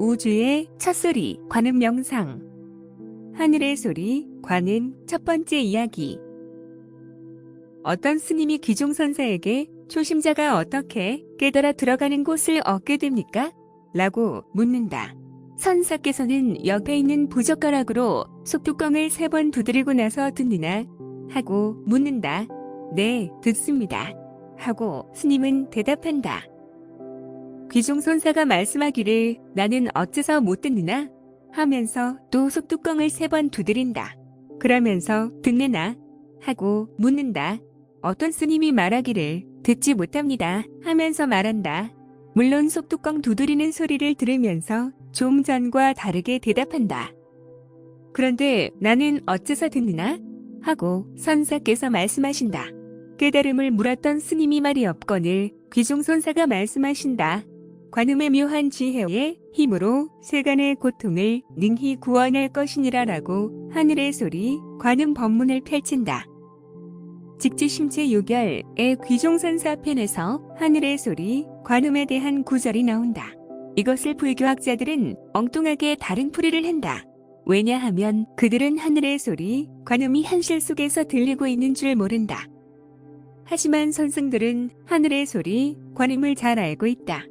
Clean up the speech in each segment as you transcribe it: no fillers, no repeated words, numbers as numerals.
우주의 첫소리, 관음 명상. 하늘의 소리, 관음 첫 번째 이야기. 어떤 스님이 귀종선사에게 초심자가 어떻게 깨달아 들어가는 곳을 얻게 됩니까? 라고 묻는다. 선사께서는 옆에 있는 부젓가락으로 속뚜껑을 3번 두드리고 나서 듣느냐? 하고 묻는다. 네, 듣습니다. 하고 스님은 대답한다. 귀종선사가 말씀하기를 나는 어째서 못 듣느냐? 하면서 또 속뚜껑을 3번 두드린다. 그러면서 듣느냐? 하고 묻는다. 어떤 스님이 말하기를 듣지 못합니다 하면서 말한다. 물론 속뚜껑 두드리는 소리를 들으면서 좀 전과 다르게 대답한다. 그런데 나는 어째서 듣느냐? 하고 선사께서 말씀하신다. 깨달음을 물었던 스님이 말이 없거늘 귀종선사가 말씀하신다. 관음의 묘한 지혜의 힘으로 세간의 고통을 능히 구원할 것이니라 라고 하늘의 소리, 관음 법문을 펼친다. 직지심체 요결의 귀종선사 편에서 하늘의 소리, 관음에 대한 구절이 나온다. 이것을 불교학자들은 엉뚱하게 다른 풀이를 한다. 왜냐하면 그들은 하늘의 소리, 관음이 현실 속에서 들리고 있는 줄 모른다. 하지만 선승들은 하늘의 소리, 관음을 잘 알고 있다.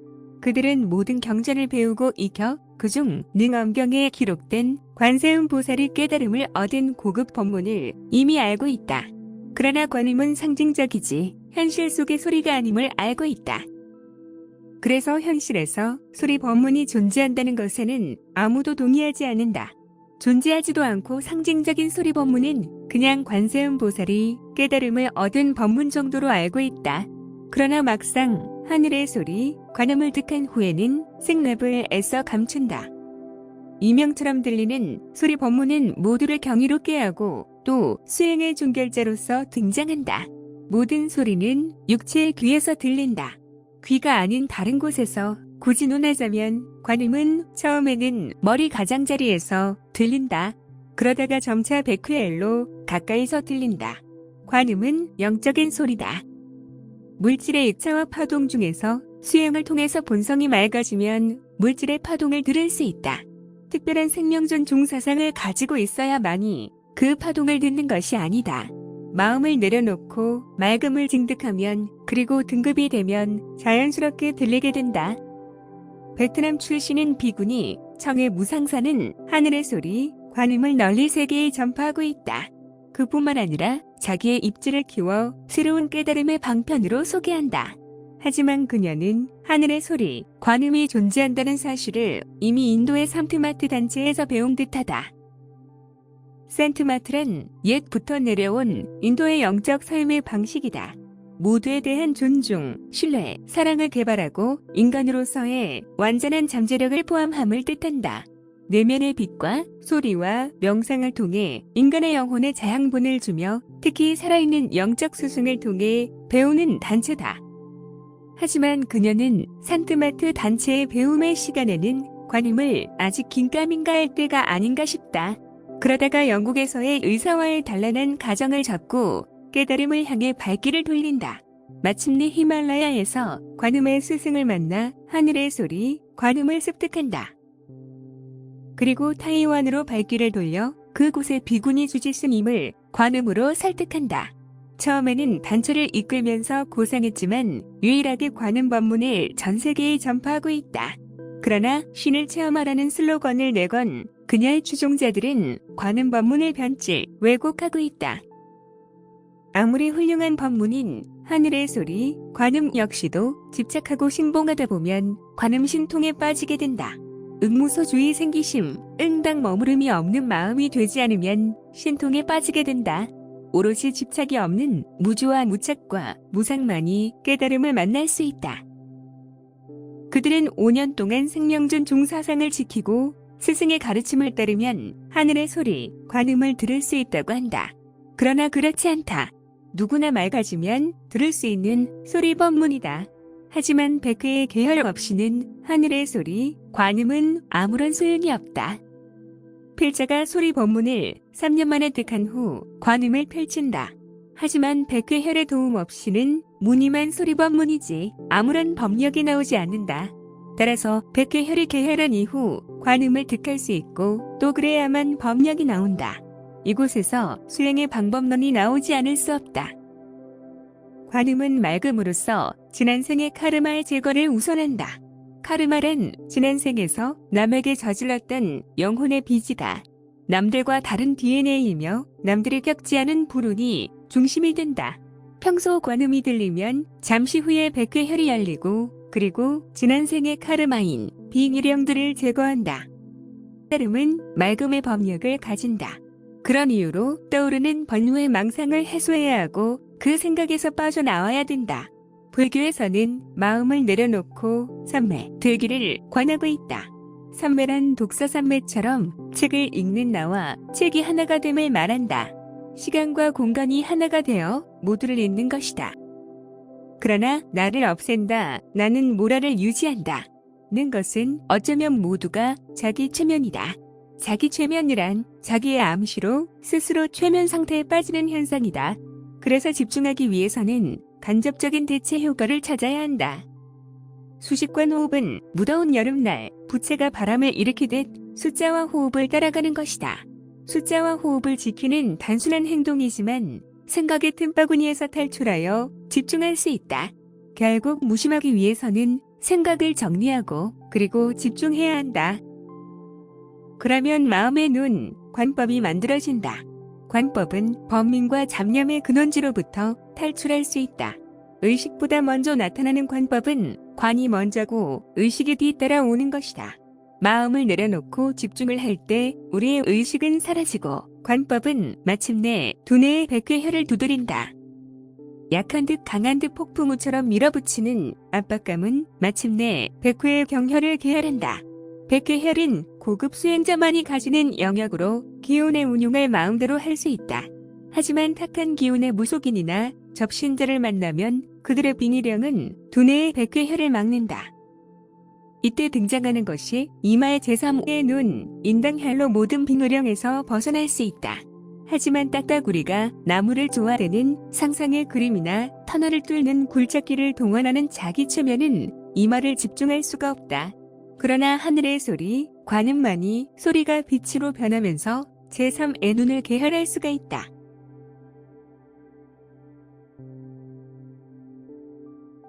그들은 모든 경전을 배우고 익혀 그중 능엄경에 기록된 관세음 보살이 깨달음을 얻은 고급 법문을 이미 알고 있다. 그러나 관음은 상징적이지 현실 속의 소리가 아님을 알고 있다. 그래서 현실에서 소리 법문이 존재한다는 것에는 아무도 동의하지 않는다. 존재하지도 않고 상징적인 소리 법문은 그냥 관세음 보살이 깨달음을 얻은 법문 정도로 알고 있다. 그러나 막상 하늘의 소리, 관음을 득한 후에는 생납을 애써 감춘다. 이명처럼 들리는 소리 법문은 모두를 경이롭게 하고 또 수행의 종결자로서 등장한다. 모든 소리는 육체의 귀에서 들린다. 귀가 아닌 다른 곳에서 굳이 논하자면 관음은 처음에는 머리 가장자리에서 들린다. 그러다가 점차 백회엘로 가까이서 들린다. 관음은 영적인 소리다. 물질의 입차와 파동 중에서 수행을 통해서 본성이 맑아지면 물질의 파동을 들을 수 있다. 특별한 생명존 종사상을 가지고 있어야만이 그 파동을 듣는 것이 아니다. 마음을 내려놓고 맑음을 증득하면 그리고 등급이 되면 자연스럽게 들리게 된다. 베트남 출신인 비군이 청해 무상사는 하늘의 소리, 관음을 널리 세계에 전파하고 있다. 그뿐만 아니라 자기의 입지를 키워 새로운 깨달음의 방편으로 소개한다. 하지만 그녀는 하늘의 소리, 관음이 존재한다는 사실을 이미 인도의 산트마트 단체에서 배운 듯하다. 산트마트란 옛부터 내려온 인도의 영적 삶의 방식이다. 모두에 대한 존중, 신뢰, 사랑을 개발하고 인간으로서의 완전한 잠재력을 포함함을 뜻한다. 내면의 빛과 소리와 명상을 통해 인간의 영혼에 자양분을 주며 특히 살아있는 영적 수승을 통해 배우는 단체다. 하지만 그녀는 산트마트 단체의 배움의 시간에는 관음을 아직 긴가민가 할 때가 아닌가 싶다. 그러다가 영국에서의 의사와의 단란한 가정을 접고 깨달음을 향해 발길을 돌린다. 마침내 히말라야에서 관음의 스승을 만나 하늘의 소리, 관음을 습득한다. 그리고 타이완으로 발길을 돌려 그곳의 비구니 주지스님을 관음으로 설득한다. 처음에는 단체를 이끌면서 고상했지만 유일하게 관음 법문을 전 세계에 전파하고 있다. 그러나 신을 체험하라는 슬로건을 내건 그녀의 추종자들은 관음 법문을 변질, 왜곡하고 있다. 아무리 훌륭한 법문인 하늘의 소리, 관음 역시도 집착하고 신봉하다 보면 관음 신통에 빠지게 된다. 응무소주의 생기심, 응당 머무름이 없는 마음이 되지 않으면 신통에 빠지게 된다. 오롯이 집착이 없는 무주와 무착과 무상만이 깨달음을 만날 수 있다. 그들은 5년 동안 생명존 종사상을 지키고 스승의 가르침을 따르면 하늘의 소리, 관음을 들을 수 있다고 한다. 그러나 그렇지 않다. 누구나 맑아지면 들을 수 있는 소리 법문이다. 하지만 백회의 계혈 없이는 하늘의 소리, 관음은 아무런 소용이 없다. 필자가 소리 법문을 3년 만에 득한 후 관음을 펼친다. 하지만 백회혈의 도움 없이는 무늬만 소리 법문이지 아무런 법력이 나오지 않는다. 따라서 백회혈이 개혈한 이후 관음을 득할 수 있고 또 그래야만 법력이 나온다. 이곳에서 수행의 방법론이 나오지 않을 수 없다. 관음은 맑음으로써 지난 생의 카르마의 제거를 우선한다. 카르마란 지난 생에서 남에게 저질렀던 영혼의 빚이다. 남들과 다른 DNA이며 남들이 겪지 않은 불운이 중심이 된다. 평소 관음이 들리면 잠시 후에 백회혈이 열리고 그리고 지난 생의 카르마인 비일령들을 제거한다. 따름은 맑음의 법력을 가진다. 그런 이유로 떠오르는 번뇌의 망상을 해소해야 하고 그 생각에서 빠져나와야 된다. 불교에서는 마음을 내려놓고 삼매, 되기를 권하고 있다. 삼매란 독서삼매처럼 책을 읽는 나와 책이 하나가 됨을 말한다. 시간과 공간이 하나가 되어 모두를 잇는 것이다. 그러나 나를 없앤다, 나는 모라를 유지한다 는 것은 어쩌면 모두가 자기 최면이다. 자기 최면이란 자기의 암시로 스스로 최면 상태에 빠지는 현상이다. 그래서 집중하기 위해서는 간접적인 대체 효과를 찾아야 한다. 수식관 호흡은 무더운 여름날 부채가 바람을 일으키듯 숫자와 호흡을 따라가는 것이다. 숫자와 호흡을 지키는 단순한 행동이지만 생각의 틈바구니에서 탈출하여 집중할 수 있다. 결국 무심하기 위해서는 생각을 정리하고 그리고 집중해야 한다. 그러면 마음의 눈, 관법이 만들어진다. 관법은 범민과 잡념의 근원지로부터 탈출할 수 있다. 의식보다 먼저 나타나는 관법은 관이 먼저고 의식이 뒤따라 오는 것이다. 마음을 내려놓고 집중을 할 때 우리의 의식은 사라지고 관법은 마침내 두뇌의 백회혈을 두드린다. 약한 듯 강한 듯 폭풍우처럼 밀어붙이는 압박감은 마침내 백회의 경혈을 개혈한다. 백회혈은 고급 수행자만이 가지는 영역으로 기운의 운용을 마음대로 할 수 있다. 하지만 탁한 기운의 무속인이나 접신자를 만나면 그들의 빙의령은 두뇌의 백회혈을 막는다. 이때 등장하는 것이 이마의 제3의 눈, 인당혈로 모든 빙의령에서 벗어날 수 있다. 하지만 딱따구리가 나무를 조아르는 상상의 그림이나 터널을 뚫는 굴착기를 동원하는 자기 최면은 이마를 집중할 수가 없다. 그러나 하늘의 소리, 관음만이 소리가 빛으로 변하면서 제3의 눈을 개혈할 수가 있다.